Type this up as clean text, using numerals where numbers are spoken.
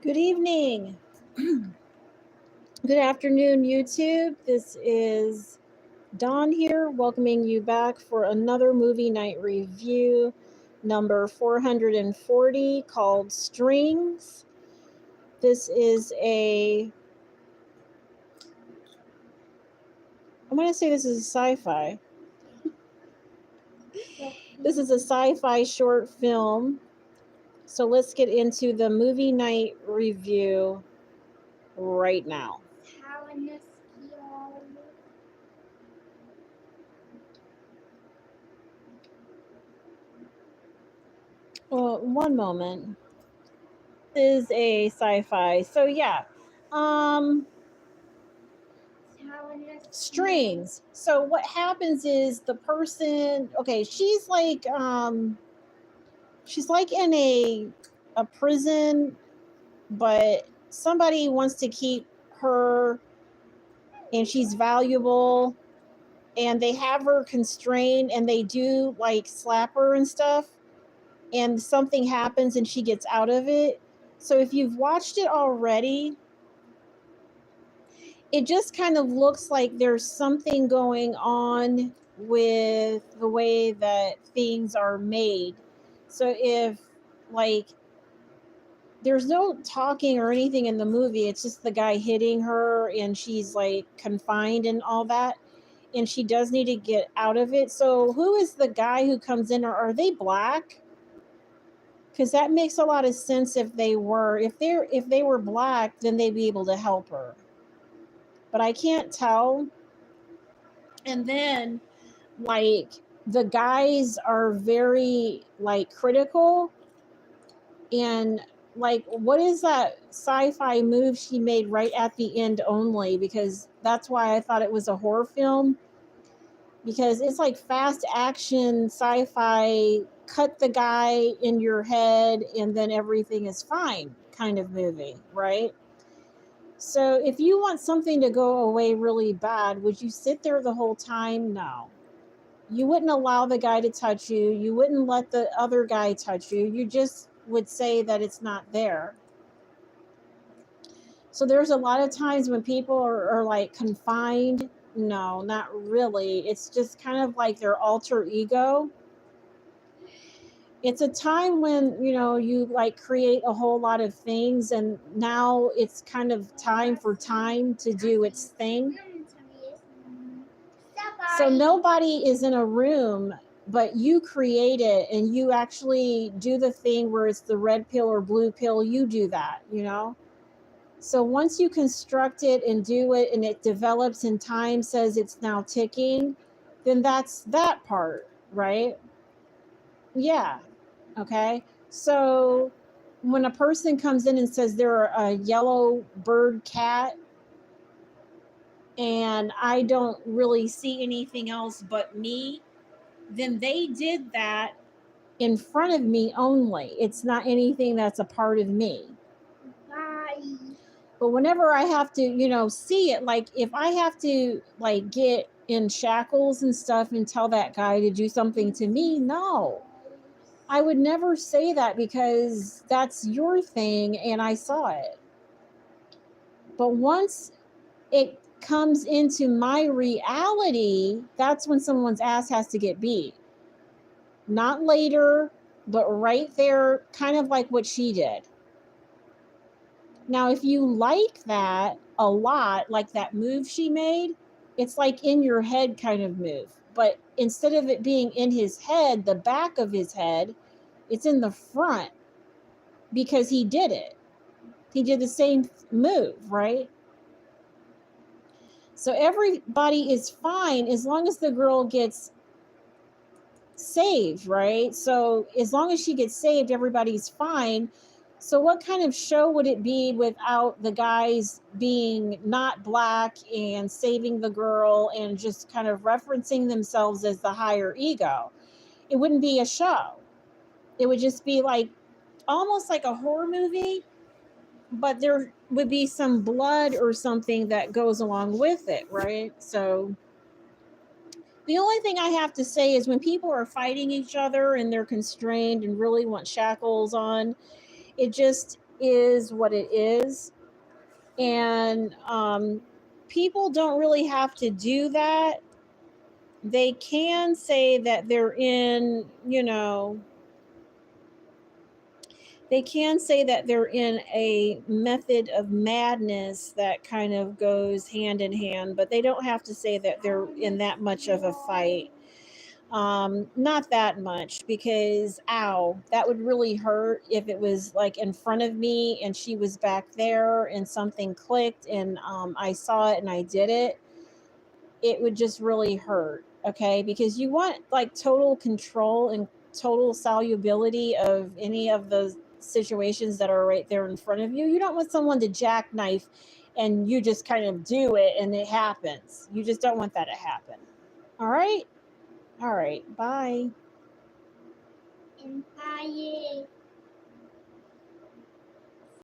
Good evening. Good afternoon, YouTube. This is Dawn here, welcoming you back for another movie night review, number 440, called Strings. This is I'm going to say this is a sci-fi. This is a sci-fi short film. So let's get into the movie night review right now. Well, one moment. This is a sci-fi. So yeah. Strings. So what happens is the person, okay, she's like in a prison, but somebody wants to keep her and she's valuable, and they have her constrained and they do like slap her and stuff, and something happens and she gets out of it. So if you've watched it already, it just kind of looks like there's something going on with the way that things are made. So if, like, there's no talking or anything in the movie, it's just the guy hitting her and she's like confined and all that, and she does need to get out of it. So who is the guy who comes in, or are they black? Because that makes a lot of sense. If they were black, then they'd be able to help her, but I can't tell. And then, like, the guys are very like critical, and like, what is that sci-fi move she made right at the end only? Because that's why I thought it was a horror film, because it's like fast action sci-fi, cut the guy in your head and then everything is fine kind of movie, right? So if you want something to go away really bad, would you sit there the whole time? No. You wouldn't allow the guy to touch you. You wouldn't let the other guy touch you. You just would say that it's not there. So there's a lot of times when people are like confined. No, not really. It's just kind of like their alter ego. It's a time when, you like create a whole lot of things, and now it's kind of time for time to do its thing. So nobody is in a room, but you create it and you actually do the thing where it's the red pill or blue pill. You do that. So once you construct it and do it and it develops and time says it's now ticking, then that's that part, right? Yeah. Okay. So when a person comes in and says they're a yellow bird cat, and I don't really see anything else but me, then they did that in front of me only. It's not anything that's a part of me. But whenever I have to, see it, like if I have to like get in shackles and stuff and tell that guy to do something to me, no. I would never say that, because that's your thing and I saw it. But once it comes into my reality, that's when someone's ass has to get beat. Not later, but right there, kind of like what she did. Now, if you like that a lot, like that move she made, it's like in your head kind of move. But instead of it being in his head, the back of his head, it's in the front, because he did it. He did the same move, right? So everybody is fine as long as the girl gets saved, right? So as long as she gets saved, everybody's fine. So what kind of show would it be without the guys being not black and saving the girl and just kind of referencing themselves as the higher ego? It wouldn't be a show. It would just be like almost like a horror movie, but there would be some blood or something that goes along with it, right? So the only thing I have to say is when people are fighting each other and they're constrained and really want shackles on, it just is what it is. And people don't really have to do that. They can say that they're in, they can say that they're in a method of madness that kind of goes hand in hand, but they don't have to say that they're in that much of a fight. Not that much, because ow, that would really hurt if it was like in front of me and she was back there and something clicked and I saw it and I did it. It would just really hurt. Okay, because you want like total control and total solubility of any of the situations that are right there in front of you. You don't want someone to jackknife and you just kind of do it and it happens. You just don't want that to happen. All right. All right. Bye.